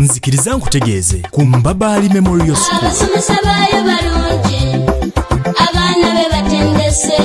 nzikiriza nkutegeeze ku Mbabaali Memorial School. Abasomesa baayo balungi, abaana be batendese,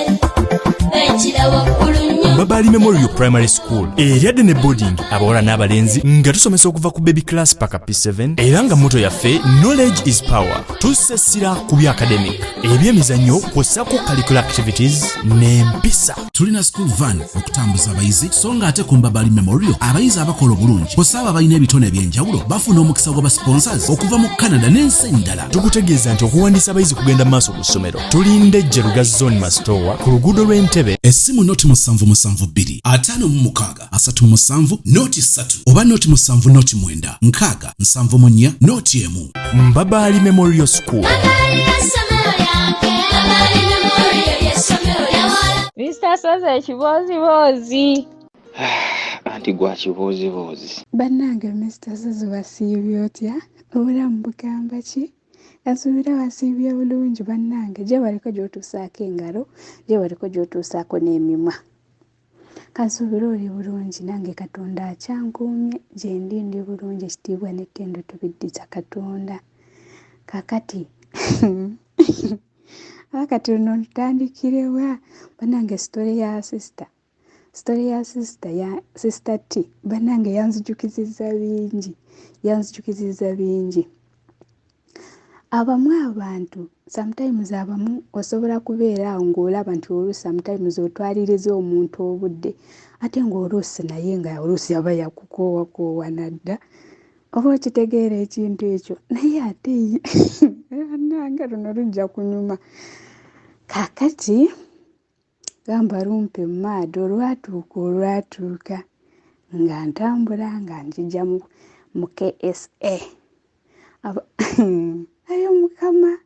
bekira waggulu nnyo. Mbabaali Memorial Primary School eryadde ne boarding abawala n'abalenzi nga tusomesa okuva ku baby class paka P7 era nga motto yaffe knowledge is power. Tusesira ku bya academic, ebyemizannyo kw'ossako curricular activities n'empisa. Tulina school van okutambuza abayizi so nga ate ku Mbabaali Memorial abayizi abakola obulungi kw'ossa abalina ebitone eby'enjawulo bafuna omukisa gw'aba sponsors okuva mu Canada n'ensi endala. Tukutegeeza nti okuwandiisa abayizi kugenda maaso ku ssomero tulinde Jeruga Zone Mastowa ku luguudo lw'Entebbe. Essimu noti 772 56 37 noti 3 oba noti 7 9 6 noti 1. Mbabaali Memorial School. Mr. Soze kibozibozi. Anti gwa kibozibozi. Bannange Mr. Soze basiibye otya? Obulamu bugamba ki? Asuubira basiibye bulungi bannange, gye baliko gy'otuusaako engalo, gye baliko gy'otuusaako n'emimwa. Kansuubira oli bulungi nange Katonda akyankuumye, gye ndi bulungi, ekitiibwa n'ettendo tubiddiza Katonda. Kakati akati ono tutandikirewa bannange story ya sister ya sister T bannange yanzijukizizza bingi. Abamu abantu sometimes abamu osobola kubeera awo ng'olaba nti oluusi sometimes otwaliriza omuntu obudde ate ng'oluusi naye nga oluusi aba yakukoowa nadda oba okitegeera ekintu ekyo naye ate bannange luno lujja kunyuma. Kakati gamba lumpe maado olwatuuka nga ntambula nga njija mu KSA ayo mukama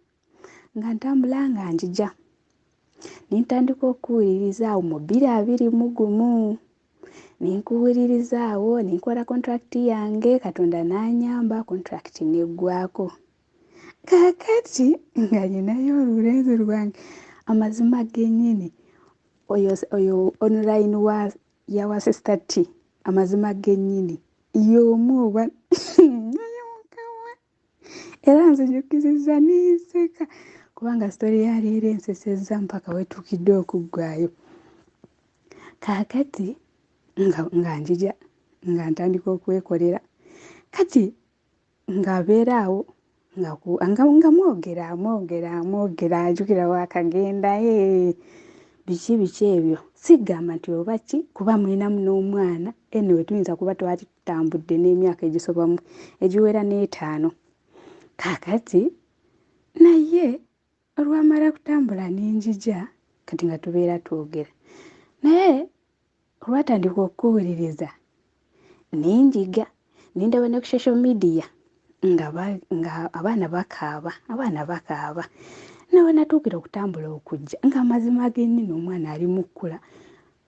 nga ntambula nga njija nintandika okuwuliriza awo mu 2021 ninkuwulirizaawo ninkola contract yange Katonda n'anyamba contract neggwako. Kakati nga nyinayo olulenzi lwange amazima gennyini oyo online yawa sister T amazima gennyini y'omu oba era nzijukizizza n'enseka kubanga story ya leero ensesezza mpaka wetuukidde okuggwayo. Kakati nga njija nga ntandika okwekolera kati ng'abeera awo nga mwogera ajukira wakagenda biki ebyo sigamba nti oba ki kuba mwinamu n'omwana anyway tuyinza kuba twali tutambudde n'emyaka egisobamu egiwera n'etaano. Kakati naye olwamala kutambula n'enjija kati nga tubeera twogera naye olwatandika okuwuliriza n'enjiga nindaba ne ku social media nga abaana bakaaba nawe natuukira okutambula okujja nga amazima gennyini omwana ali mu kkula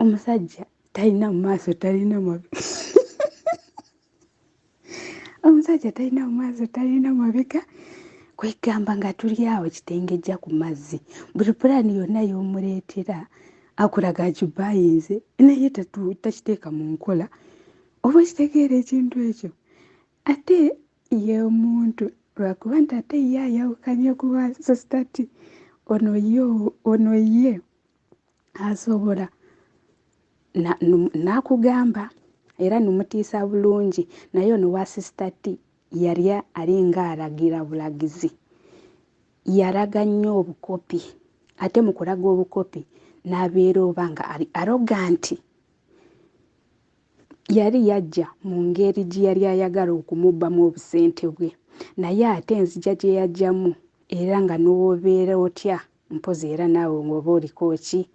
omusajja talina mu maaso talina omusajja talina mu maaso talina mabega kwegamba nga tuli awo kitengejja ku mazzi buli pulaani yonna y'omuleetera akulaga agibayinze naye takiteeka mu nkola oba kitegeera ekintu ekyo ate ye omuntu lwakuba nti ate ye ayawukanye kuba sister T ono ye asobola n'akugamba era n'omutiisa bulungi naye ono wa sister T yali alinga alagira bulagizi yalaga nnyo obukopi ate mu kulaga obukopi n'abeera oba nga ali arrogant. Yali yajja mu ngeri gye yali ayagala okumubbamu obusente bwe naye ate enzija gye yajjamu era nga n'obeera otya mpozi era naawe ng'oba oliko ki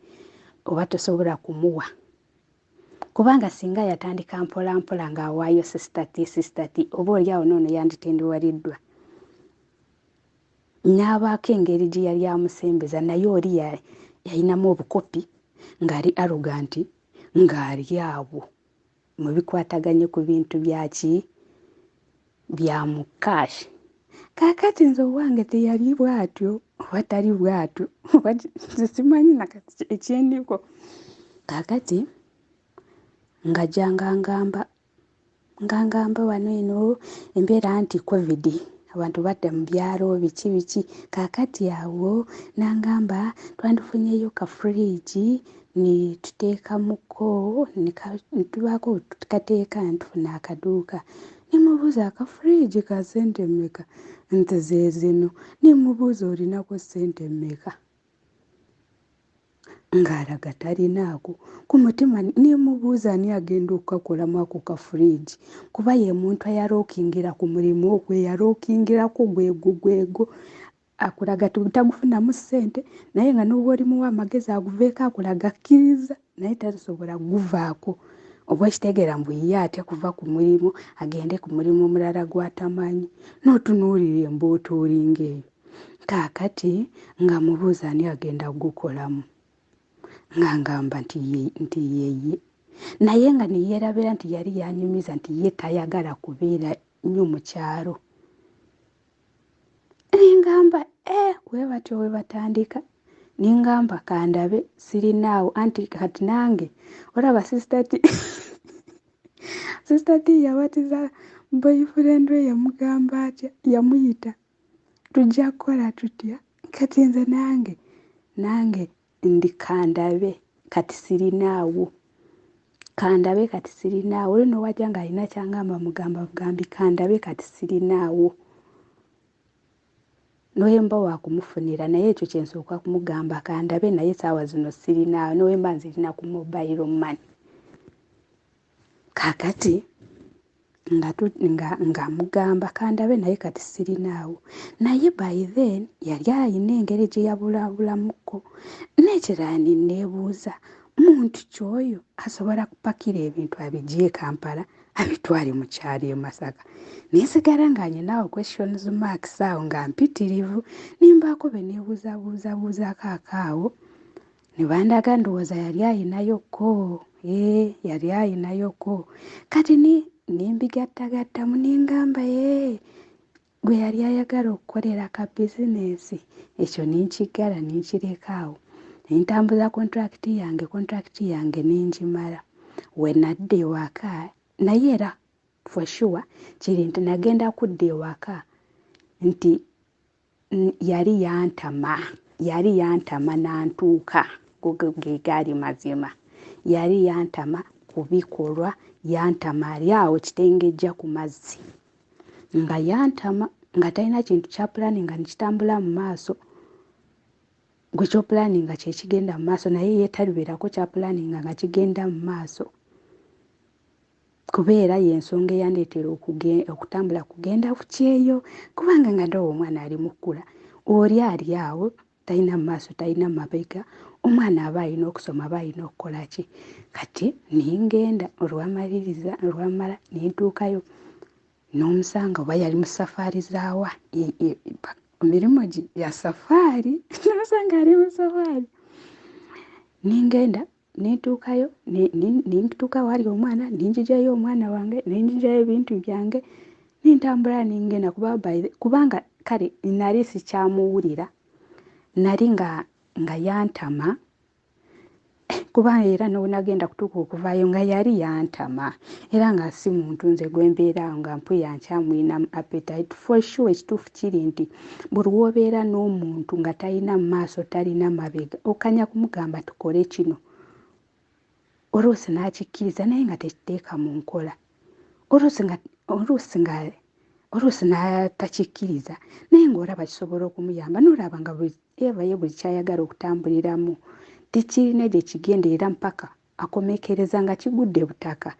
oba tosobola kumuwa kubanga singa yatandika mpola ng'awaayo sister T oba oliawo noono yanditendiwaliddwa n'abaako engeri gye yali amusembeza naye oli yalinamu obukopi ng'ali arrogant ng'ali awo mu bikwataganye ku bintu bya mukashi. Kakati nze owange teyali bwatyo oba tali bwatyo simanyi nakati ekyendiko. Kakati nga janga ngamba ngamba wano eno embeera anti covid abantu badda mu byalo biki kakati awo nangamba twandifunyeyo ka fridge ni tuteekamuko nitubaako tukateeka ntufuna akaduuka nimubuuza aka fridge ka sente mmeka nti zeezino nimubuuza olinako sente mmeka ng'alaga talinaako ku mutima nimubuuza ani agenda okukakolamu ako ka fridge kuba ye muntu ayalookingira ku mulimu ogwo eyalookingirako gwego akulaga tagufunamu ssente naye nga n'oba olimuwa amagezi aguveeko akulaga akkiriza naye tasobola guvaako oba ekitegeera mbu ye ate kuva ku mulimu agende ku mulimu omulala gw'atamanyi n'otunuulira emboota olinga eyo kaakati nga mubuuza ani agenda gukolamu ngamba nti yeye naye nga neyeerabira nti yali yanyumiza nti ye tayagala kubeera nnyo mu kyalo ningamba webatyo webatandika ningamba kandabe sirinaawo anti kati nange olaba sister ti yabatiza boyfriend we yamugamba atya yamuyita tujja kukola tutya kati nze nange ndi kandabe kati sirinaawo olino wajja nga alina kyangamba mugamba bugambi kandabe kati sirinaawo noyemba wakumufunira naye ekyo kyensooka kumugamba kandabe naye saawa zino sirinaawo noyemba nzirina ku mobile money kakati nga mugamba kandabe naye kati sirinaawo naye by then yali alina engeri gye yabulabulamuko nekirala nebuuza muntu kyoyo asobola kupakira ebintu abijje Kampala abitwale mu kyalo e Masaka nesigala nga nyinawo questions marks awo nga mpitirivu nimbaako be nebuuzabuuzabuuzaako akaawo ne bandaga ndowooza yali ayinayoko kati nimbigattagattamu ningamba gwe yali ayagala okukolera ka bizinesi ekyo ninkigala ninkireka awo nintambuza kontrakiti yange ninjimala we nadda ewaka naye era for sure kiri nti nagenda kudda ewaka nti yali yantama nantuuka gegaali mazima yali yantama kubikolwa yantama ali awo kitengejja ku mazzi nga yantama nga talina kintu kya pulaninga nikitambula mu maaso gwe kyopulaninga kyekigenda mu maaso naye ye talibeerako kya pulaninga nga kigenda mu maaso kubeera yensonga eyandeetera okutambula kugenda ku kyeyo kubanga nga ndoowa omwana ali mukula oli ali awo talina mu maaso talina mabega omwana aba alina okusoma aba alina okukola ki kati ningenda olwamala nintuukayo n'omusanga oba yali mu safaari zaawa emirimu ya safaari n'osanga ali mu safaari ningenda nintuukayo nintuuka wali omwana ninjijayo omwana wange ninjijayo ebintu byange nintambula ningenda kubanga kale nali sikyamuwulira nali nga yantama kubanga era nagenda kutuuka okuvaayo nga yali yantama era nga si muntu nze gwembeeraawo nga mpuya nkyamulina appetite for sure ekituufu kiri nti buli lwobeera n'omuntu nga talina mu maaso talina mabega okanya kumugamba tukole kino oluusi n'akikkiriza naye nga tekiteeka mu nkola oluusi n'atakikkiriza naye ng'olaba kisobola okumuyamba n'olaba nga buli kyayagala okutambuliramu tekirina gye kigenda era mpaka akomekereza nga kigudde butaka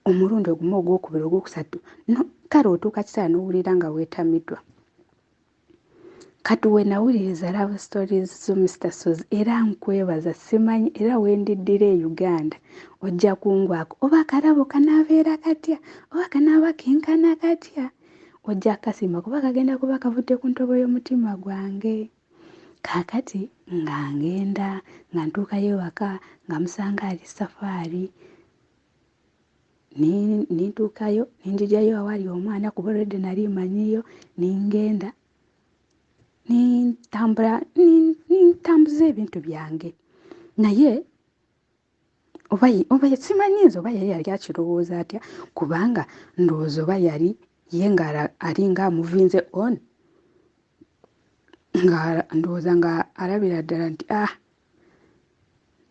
omulundi ogumu ogwokubiri ogwokusatu kale otuuka kiseera n'owulira nga weetamiddwa kati we nawuliriza love stories zo Mr. Sozi era nkwebaza simanyi era wendiddira e Uganda ojja kungwako oba akarabo kanaabeera katya oba kanaaba kenkana katya ojja kasima kuba kagenda kuba kavudde ku ntobo y'omutima gwange kaakati nga ngenda nga ntuukayo ewaka nga musanga ali safaari nintuukayo ninjijayo awali omwana kuba olwedde nali manyiyo ningenda nintambuza ebintu byange naye oba simanyiiza oba yali akirowooza atya kubanga ndowooza oba yali ye nga alinga amuvinze on nga ndowooza nga alabira ddala nti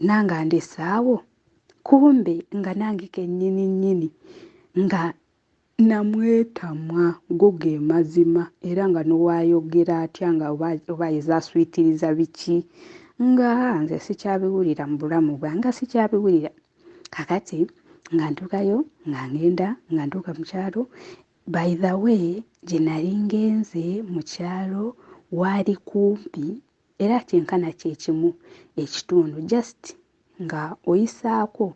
nange andesaawo kumbe nga nange kennyini nga namwetamwa go ge mazima era nga nowayogera atya nga oba ezaswitiriza biki nga nze sikyabiwulira mu bulamu bwange sikyabiwulira kakati nga ntuukayo nga ntuuka mu kyalo by the way gye nali ngenze mu kyalo waali kumpi era kyenkana kyekimu ekitundu just nga oyisaako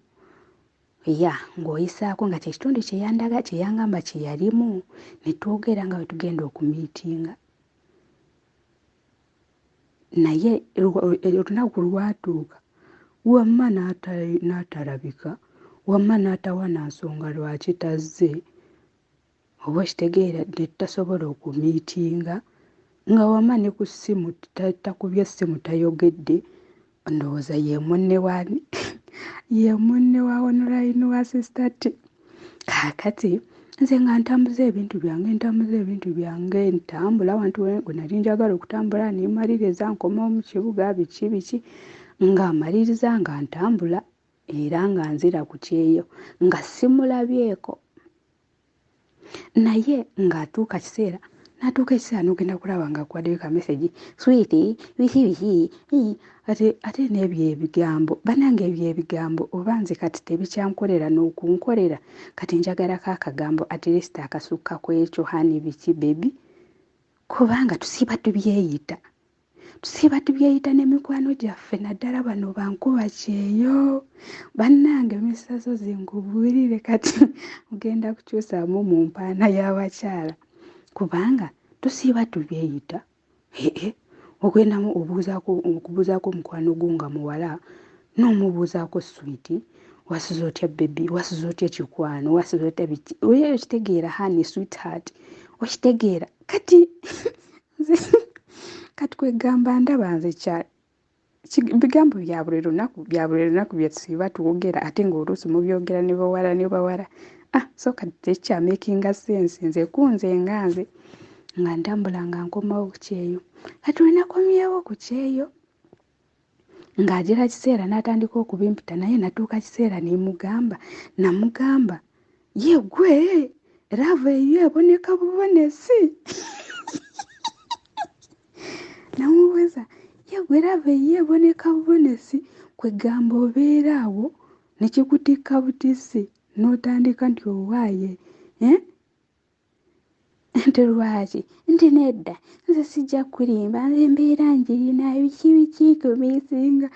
ng'oyisaako nga kyekitundu kyeyangamba kye yalimu ne twogera nga bwe tugenda okumiitinga naye olunaku lwatuuka wamma n'atalabika wamma n'atawa na nsonga lwaki tazze oba okitegeera ne tutasobola okumiitinga nga wamma ne ku ssimu takubye essimu tayogedde ndowooza ye munne wa online wa sistati kakati nze nga ntambuza ebintu byange ntambula wantu we nali njagala okutambula nemaliriza nkoma mu kibuga biki nga maliriza nga ntambula era nga nzira ku kyeyo nga simulabyeko naye ng'atuuka ekiseera n'ogenda kulaba nga akwaddeyo ka message switi biki ate n'ebyo ebigambo banange ebyo ebigambo oba nze kati tebikyankolera n'okunkolera kati njagalako akagambo at least akasukka ku ekyo hani biki bebi kubanga tusiiba tubyeyita n'emikwano gyaffe naddala bano bankuba kyeyo bannange emisaso zingubuulire kati ogenda kukyusaamu mu mpaana y'abakyala kubanga tusiiba tubyeyita ogwendamu okubuuzaako omukwano gwo nga muwala n'omubuuzaako switi wasiza otya bebi wasiza otya kikwano wasiza otya biki oyo okitegeera hani sweetheart okitegeera kati kwegamba ndaba nze bigambo bya buli lunaku bye tusiiba tuwogera ate ng'oluusi mubyogera ne bawala so kati tekyamakinga sense nze kunze nga nze nga ntambula nga nkomawo ku kyeyo kati we nakomyewo ku kyeyo ng'agira kiseera n'atandika okubimpita naye natuuka kiseera namugamba ye gwe lava eyo eboneka bubonesi namubuuza ye gwe lava eyo eboneka bubonesi kwegamba obeera awo nekikutikka butisi n'otandika nti owaaye nti lwaki nti nedda nze sijja kulimba nze embeera njirina biki kumiisinga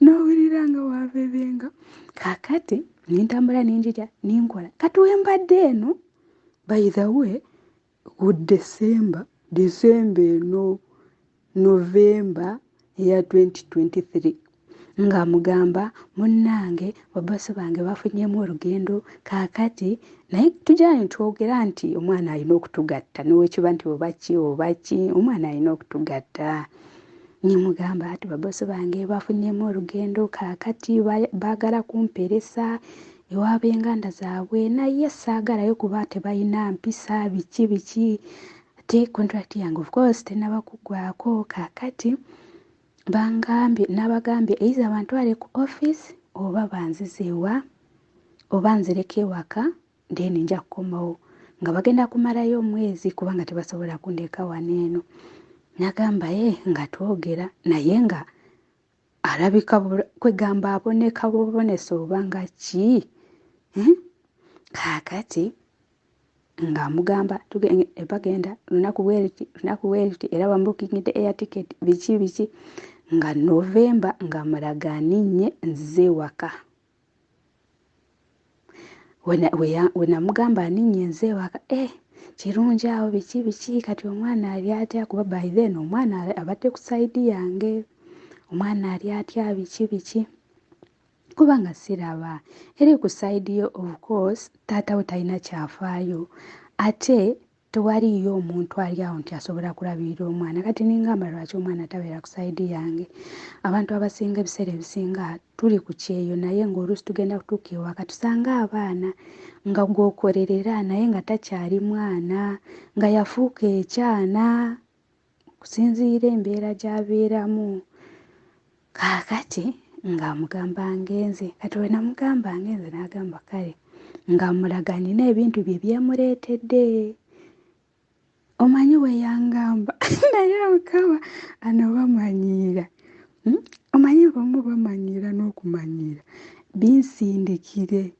n'owulira nga wavebenga kakati nintambula ninjira ninkola kati wembadde eno by the way ku December eno November eya 2023 nga mugamba munnange babosi bange bafunyemu olugendo kakati naye tujyayo twogera nti omwana alina okutugatta n'owekiba nti obaki omwana alina okutugatta nimugamba ati babosi bange bafunyemu olugendo kakati baagala kumperesa ewaaba enganda zaabwe naye saagalayo kuba tebalina mpisa biki ate contract yange of course tenaba kugwako kakati nabagambye eiza bantwale ku office oba banzizeewa oba nzireka ewaka then nja kukomawo nga bagenda kumalayo omwezi kubanga tebasobola kundeka waneeno nagamba nga twogera naye nga alabika kwegamba aboneka bubonesa oba nga ki kakati nga mugamba bagenda lunaku bweriti era bambukingidde air ticket biki nga November nga mulaga ninye nze waka wenamugamba ninye nze waka kirungi awo biki kati omwana ali atya kuba by then omwana abadde ku saidi yange omwana ali atya biki kubanga siraba eri ku saidi yo of course taata we talina kyafaayo ate tewaliyo omuntu ali awo nti asobola kulabirira omwana. Kati ningamba lwaki omwana tabeera ku saidi yange. Abantu abasinga ebiseera ebisinga tuli ku kyeyo, naye ng'oluusi tugenda kutuuka ewaka tusanga abaana nga gw'okolerera naye nga takyali mwana, nga yafuuka ekyana kusinziira embeera gy'abeeramu. Kaakati ng'amugamba ngenze, kati we namugamba ngenze n'agamba kale ng'amulaga nina ebintu bye byemuleetedde. Omanyi we yangamba naye Mukama ano bamanyiira. Omanyi bomu bamanyiira n'okumanyiira. Binsindikire.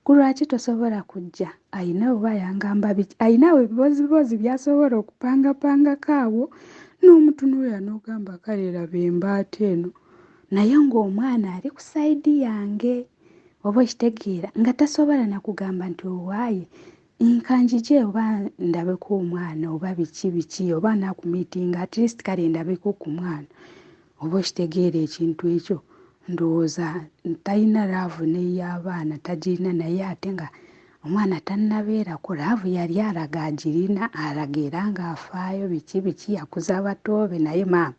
Ku lwaki tosobola kujja? Ayina oba yangamba biki? Ayinawo ebibozibozi by'asobola okupangapangako awo n'omutunuulira n'ogamba kale laba embaata eno. Naye ng'omwana ali ku saidi yange. Oba okitegeera nga tasobola na kugamba nti owaaye nkanjije oba ndabeko omwana oba biki oba nakumiitinga at least kale ndabeko ku mwana. Oba okitegeera ekintu ekyo. Ndowooza talina laavu n'ey'abaana tagirina, naye ate nga omwana tannabeerako laavu yali alaga agirina, alaga era ng'afaayo biki yakuza batoobe. Naye maama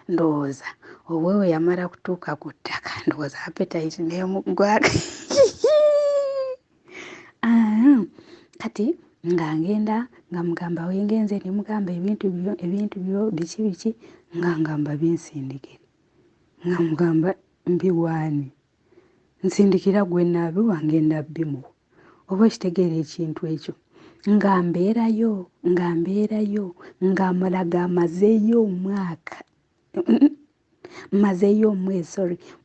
ndowooza obwewe yamala kutuuka ku ttaka ndowooza appetite n'emugwaga. Kati nga ngenda nga mugamba wengenze ne mugamba ebintu byo biki nga ngamba binsindikire. Nga mugamba mbiwaani. Nsindikira gwe naabiwa ngenda bimuwa. Oba okitegeera ekintu ekyo. Nga mbeerayo nga mulaga amazeeyo omwaka.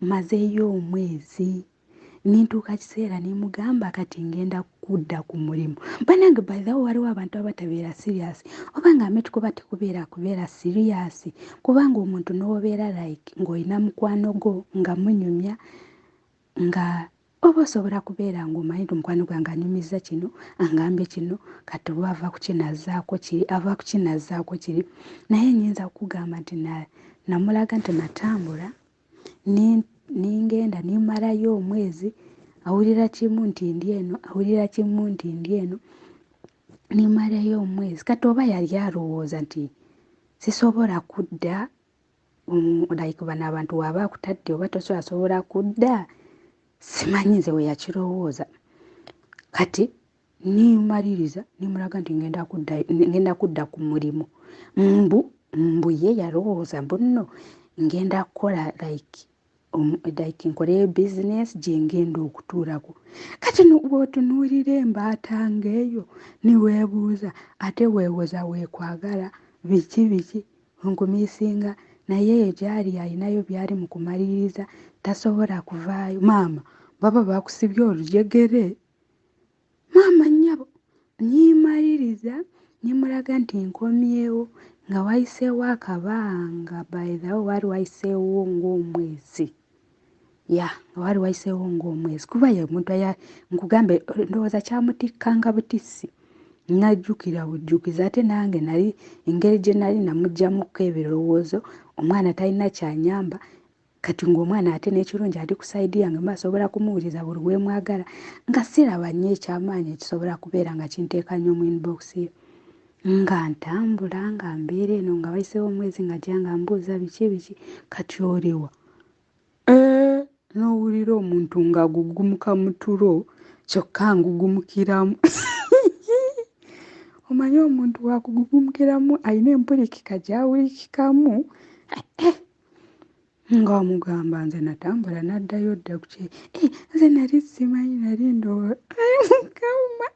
Mazeeyo omwezi. Nintuuka kiseera ne mugamba kati ngenda kudda ku mulimu. Bannange by the way waliwo abantu abatabeera serious. Oba nga ametukuba kubeera serious. Kubanga omuntu n'obeera like ng'olina mukwano gwo nga munyumya nga oba osobola kubeera ng'omanyi nti mukwano gwange anyumiza kino angambye kino kati oba ava kukinazzaako kiri. Naye nyinza kukugamba nti namulaga nti natambula ningenda nimalayo omwezi awulira kimu nti ndi eno nimalayo omwezi. Kati oba yali alowooza nti sisobola kudda like bano abantu waba akutadde oba tosobola kudda, simanyi nze we yakirowooza. Kati nimaliriza nimulaga nti ngenda kudda ku mulimu. Mbu ye yalowooza mbuno ngenda kukola like nkoleyo business gye ngenda okutuulako. Kati bw'otunuulira embaata ng'eyo niweebuuza ate weewoza weekwagala biki nkumiisinga. Naye eyo gyali alinayo byali mu kumaliriza tasobola kuvaayo. Maama baba bakusibye olujegere. Maama nnyabo nimaliriza nimulaga nti nkomyewo nga wayiseewo akabanga by the way wali wayiseewo ng'omwezi. Wali wayiseewo ng'omwezi kuba ye omuntu nkugambe ndowooza kyamutikkanga butissi. Najjukira bujjukiza ate nange nali engeri gye nali namuggyamukko ebirowoozo omwana talina kyanyamba. Kati ng'omwana ate n'ekirungi ali ku saidi yange mbasobola kumuwuliriza buli wemwagala nga siraba nnyo ekyamaanyi ekisobola kubeera nga kinteeka nnyo mu inbox ye. Nga ntambula nga mbeera eno nga wayiseewo omwezi nga gyanga mbuuza biki kati oliwa. N'owulira omuntu nga gugumuka mu tulo kyokka ngugumukiramu. Omanyi omuntu wakugugumukiramu alina empulikika gyawulikikamu. Nga wamugamba nze natambula naddayo dda kukye. Nze nali simanyi nali ndowooza Mukama.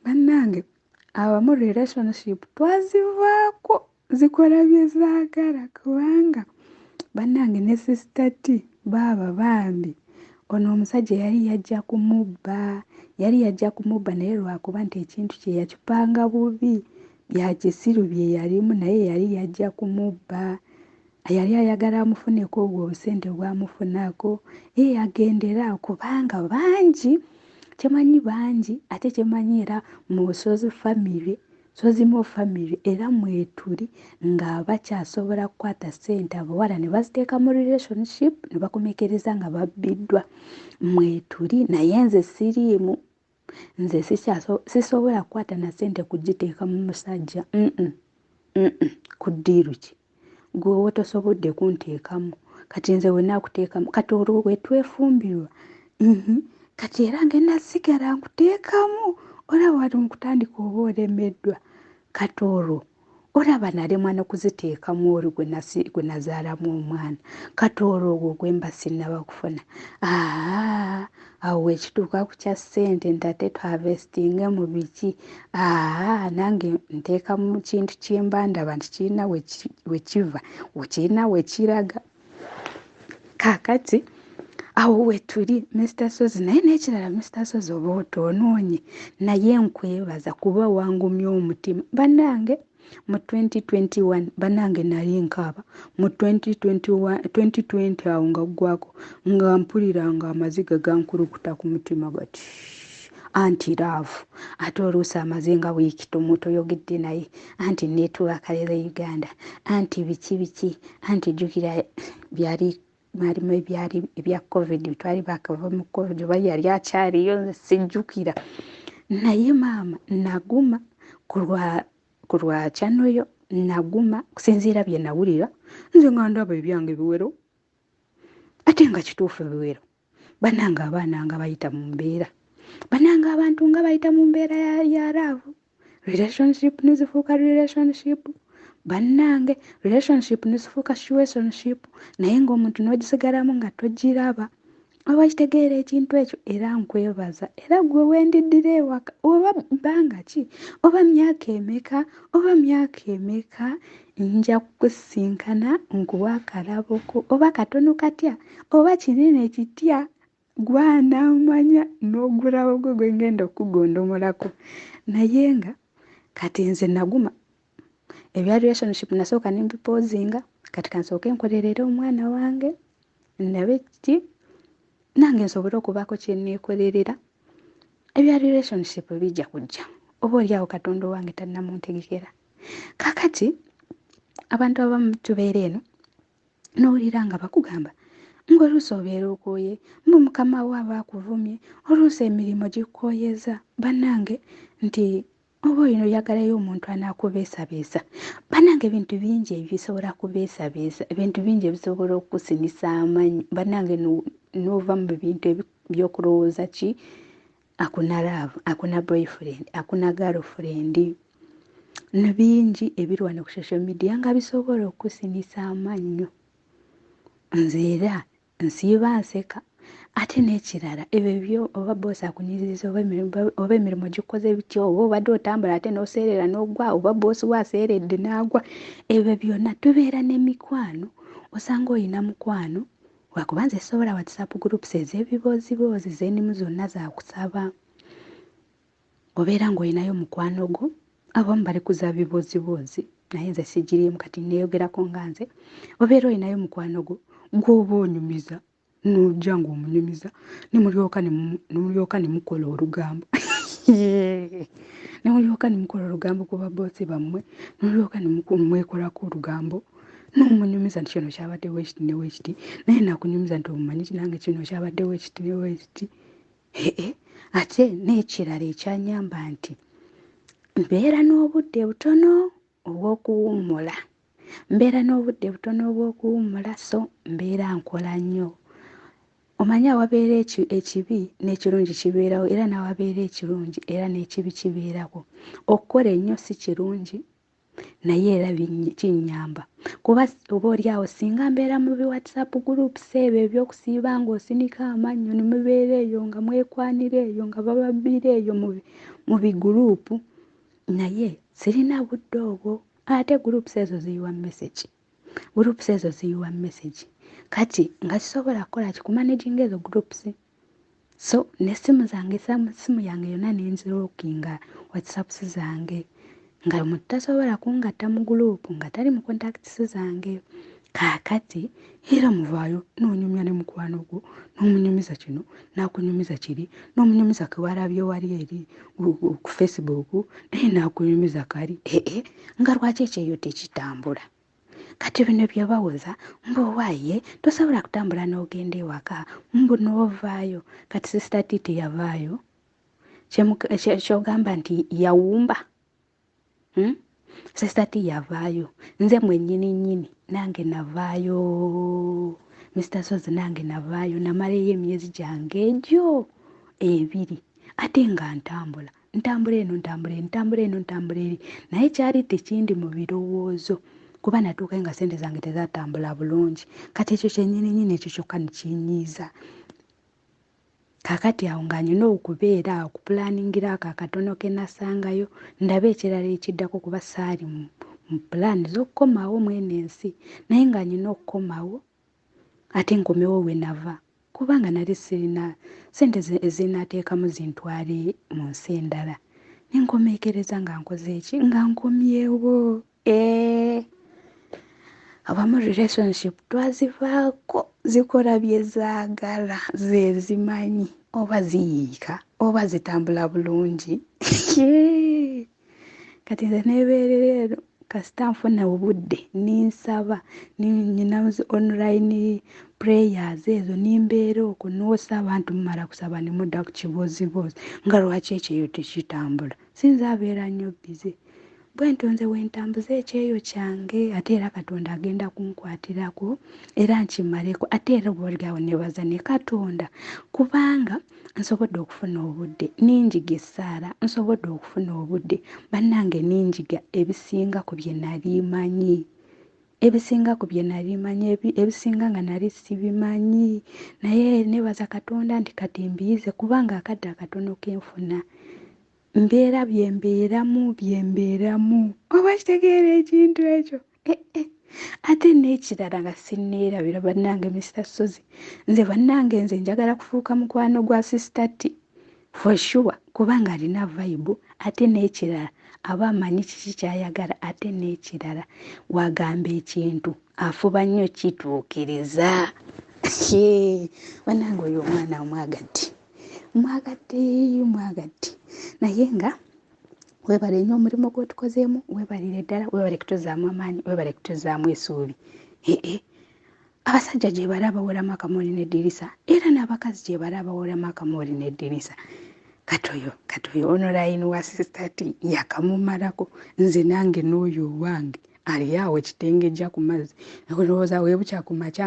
Bannange abamu relationship twazivaako zikola bye zaagala kubanga bannange ne sister T baaba bambi. Ono omusajja yali yajja kumubba naye lwakuba nti ekintu kye yakipanga bubi bya kisiru bye yalimu naye yali yajja kumubba. Yali ayagala amufuneko obwo obusente bwamufunako. Yagendera kubanga bangi kyemanyi bangi ate kyemanyi era mu sozimu family era mwetuli nga bakyasobola kukwata ssente abawala ne baziteeka mu relationship ne bakomekereza nga babbiddwa. Mwetuli naye nze siriimu nze sisobola kukwata na sente kugiteeka mu musajja ku ddiiru ki gwe wotosobodde kunteekamu kati nze wenakuteekamu kati olwo wetwefumbirwa kati era ngenda sigala nkuteekamu olaba wali mukutandika oba olemeddwa kati olwo olaba nalemwa nokuziteekamu oli gwe nazaalamu omwana kati olwo ogwo gwemba sinnaba kufuna awo wekituuka ku kya ssente ntate twavestinge mu biki nange nteeka mu kintu kyemba ndaba nti kirina wekiva kirina wekiraga kakati awo wetuli Mr. Sozi naye n'ekirala Mr. Sozi oba otoonoonye naye nkwebaza kuba wangumya omutima bannange mu 2021 bannange nali nkaaba mu 2020 awo nga ggwako nga mpulira nga amaziga gankulukuta ku mutima gati anti laavu ate oluusi amaze nga wiiki toyogedde naye anti neetuwa kalera Uganda anti biki anti jjukira mwalimu ebya covid twali bakava mu covid oba yali akyaliyo nze sijjukira naye maama naguma ku lwa kyanoyo naguma kusinziira bye nawulira nze nga ndaba ebyange biwero ate nga kituufu biwero bannange abaana nga bayita mu mbeera bannange abantu nga bayita mu mbeera ya laavu relationship nizifuuka relationship bannange relationship nizifuuka situationship naye ng'omuntu n'ogisigalamu nga togiraba oba kitegeera ekintu ekyo era nkwebaza era gwe wendiddira ewaka oba bbanga ki oba myaka emeka nja kukusinkana nkuwa akalaboko oba katono katya oba kinene kitya gwanamanya n'ogulawo gwe ngenda okugondomolako naye nga kati nze naguma ebya relationship nasooka nimbipozinga kati kansooke nkolerere omwana wange ndabe kiti nange nsobole okubaako kyeneekolerera ebya relationship bijja kujja oba oliawo katonda wange tannamuntegekera kakati abantu abamu tubeera eno n'owulira nga bakugamba ng'oluusi obeera okooye mukama wo aba akuvumye oluusi emirimu gikooyeza bannange nti oba olina oyagalayo omuntu anaakubeesabeesa bannange ebintu bingi ebisobola kubeesabeesa ebintu bingi ebisobola okukusinisa amanyi bannange n'ova mu bintu ebyokulowooza ki akuna love akuna boyfriend akuna girlfriend nebingi ebiri wano ku social media nga bisobola okukusinisa amannyo nze era nsiiba nseka ate n'ekirala ebyo byo oba boosi akunyiririza oba emirimu gikoze bityo oba obadde otambula ate n'oseerera n'ogwa oba boosi waaseeredde n'agwa ebyo byonna tubeera n'emikwano osanga olina mukwano wakuba nze sobola whatsapp groups ez'ebiboozi z'ennimu zonna zakusaba obeera ng'olinayo mukwano gwo abamu bali kuza biboozi naye nze sigirimu kati neeyogerako nga nze obeera olinayo mukwano gwo gw'oba onyumiza n'ojja ng'omunyumiza nemulyoka nemukola olugambo nemulyoka nemukola olugambo ku baboosi bammwe nemulyoka nemwekolako olugambo n'omunyumiza nti kino kyabadde weekiti ne weekiti naye nakunyumiza nti omumanyi kinange kino kyabadde weekiti ne weekiti ate n'ekirala ekyanyamba nti mbeera n'obudde butono obw'okuwummula so mbeera nkola nnyo omanyi awabeera ekibi n'ekirungi kibeerawo era n'awabeera ekirungi era n'ekibi kibeerako okukola ennyo si kirungi naye era kinnyamba kuba oba oliawo singa mbeera mu bi whatsapp groups ebyo ebyokusiiba ng'osinika amannyo ne mubeera eyo nga mwekwanira eyo nga bababbira eyo mu biguruupu naye sirina budde obwo ate groups ezo ziyiwa message kati nga kisobola kukola kikumanaging ezo groups so n'essimu zange simu yange yonna nenzirookinga whatsapps zange nga omuntu tasobola kungatta mu guruupu nga tali mu contacts zange kaakati era muvaayo n'onyumya ne mukwano gwo n'omunyumiza kino n'akunyumiza kiri n'omunyumiza kewalabye wali eri ku Facebook naye n'akunyumiza kali nga lwaki ekyeyo tekitambula kati bino bye bawoza mbowaaye tosobola kutambula n'ogenda ewaka mbu n'ovaayo kati sisita Titi yavaayo kyogamba nti yawumba sesati yavaayo nze mwennyini nange navaayo Mr. Sozi nange navaayo namalayo emyezi gyange egyo 2 ate nga ntambula eno naye kyali tekindi mu birowoozo kuba natuuka nga sente zange tezatambula bulungi kati ekyo kyennyini ekyo kyokka nekinyiiza kakati awo nga nyina okubeera awo kupulaningira ako akatono ke nasangayo ndaba ekirala ekiddako kuba saali mu pulaani z'okukomawo mweno ensi naye nga nyina okukomawo ate nkomewo we nava kubanga nali sirina sente ezinateekamu zintwale mu nsi endala nenkomeekereza nga nkoze eki nga nkomyewo abamu relationship twazivaako zikola byezaagala zezimanyi oba ziyiika oba zitambula bulungi kati nze nebeerera kasita nfuna obudde ninsaba nyina online prayers ezo nimbeera okwo noosa abantu mumala kusaba ne mudda ku kiboozibozi nga lwaki ekyeyo tekitambula sinza abeera nnyo bize bwentyo nze wentambuza ekyeyo kyange ate era Katonda agenda kunkwatirako era nkimaleko ate era bwoligawo nebaza ne Katonda kubanga nsobodde okufuna obudde ninjiga essaala nsobodde okufuna obudde bannange ninjiga ebisinga ku bye nali manyi ebisinga nga nali sibimanyi naye nebaza Katonda nti kati mbiyize kubanga akadde akatono kenfuna mbeera byembeeramu oba kitegeera ekintu ekyo ate n'ekirala nga sinneerabira bannange Mr. Sozi nze njagala kufuuka mukwano gwa sistati for sure kubanga alina vibe ate n'ekirala aba amanyi kiki kyayagala ate n'ekirala wagamba ekintu afuba nnyo kituukiriza bannange oyo omwana omwagadde naye nga webale nnyo omulimu gwotukozeemu webalire ddala webale kutuzaamu amaanyi webale kutuzaamu essuubi abasajja gye bali abawolamu akamooli n'eddirisa era n'abakazi gye bali abawolamu akamooli n'eddirisa katoyo online wa sistati yakamumalako nze nange n'oyo owange ali awo ekitengejja ku mazzi olowooza weebukya ku makya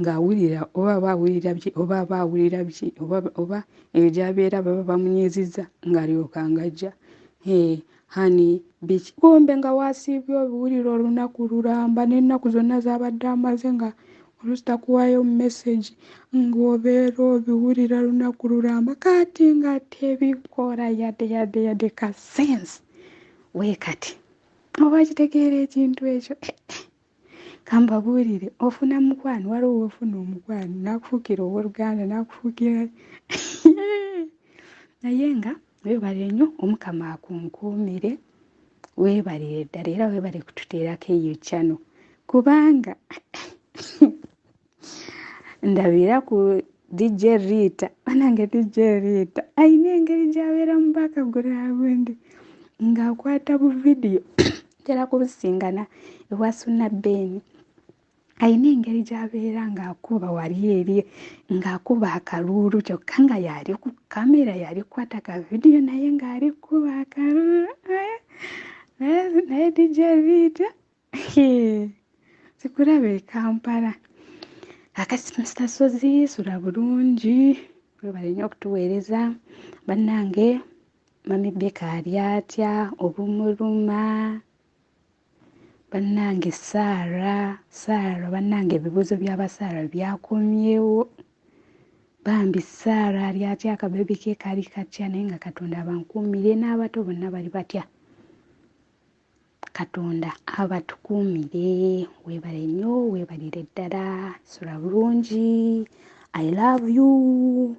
ng'awulira oba awulira biki oba egyabeera baba bamunyiizizza ng'alyoka ngajja hani biki bombe nga wasiibye obiwulira olunaku lulamba n'ennaku zonna zabadde amaze nga olusita kuwaayo message ng'obeera obiwulira lunaku lulamba kati nga tebikola yadde ka sense weekati oba kitegeera ekintu ekyo kambabuulire ofuna mukwano waliwo ofuna omukwano nakufuukira ow'oluganda nakufuukira naye nga weebale nnyo Omukama akunkuumire weebalire ddala era weebale kututeerako eyo kyano kubanga ndabira ku DJ Rita banange DJ Rita ayina engeri gy'abeera mu background ng'akwata bu video tera kubusingana ewa Suna Ben ayina engeri gy'abeera ng'akuba wali eri ng'akuba akaluulu kyokka nga yali ku kamera yali kukwata ka video naye ng'ali kuba akaluulu naye DJ Rita sikulabe Kampala akasi Mr. Sozi sula bulungi webale nnyo okutuweereza bannange Mami Beka ali atya obumuluma bannange Saara bannange ebibuuzo by'abasaara byakomyewo bambi Saara ali atya akabebi ke kali katya naye nga Katonda abankuumire n'abato bonna bali batya Katonda abatukuumire weebale nnyo weebalire ddala sula bulungi I love you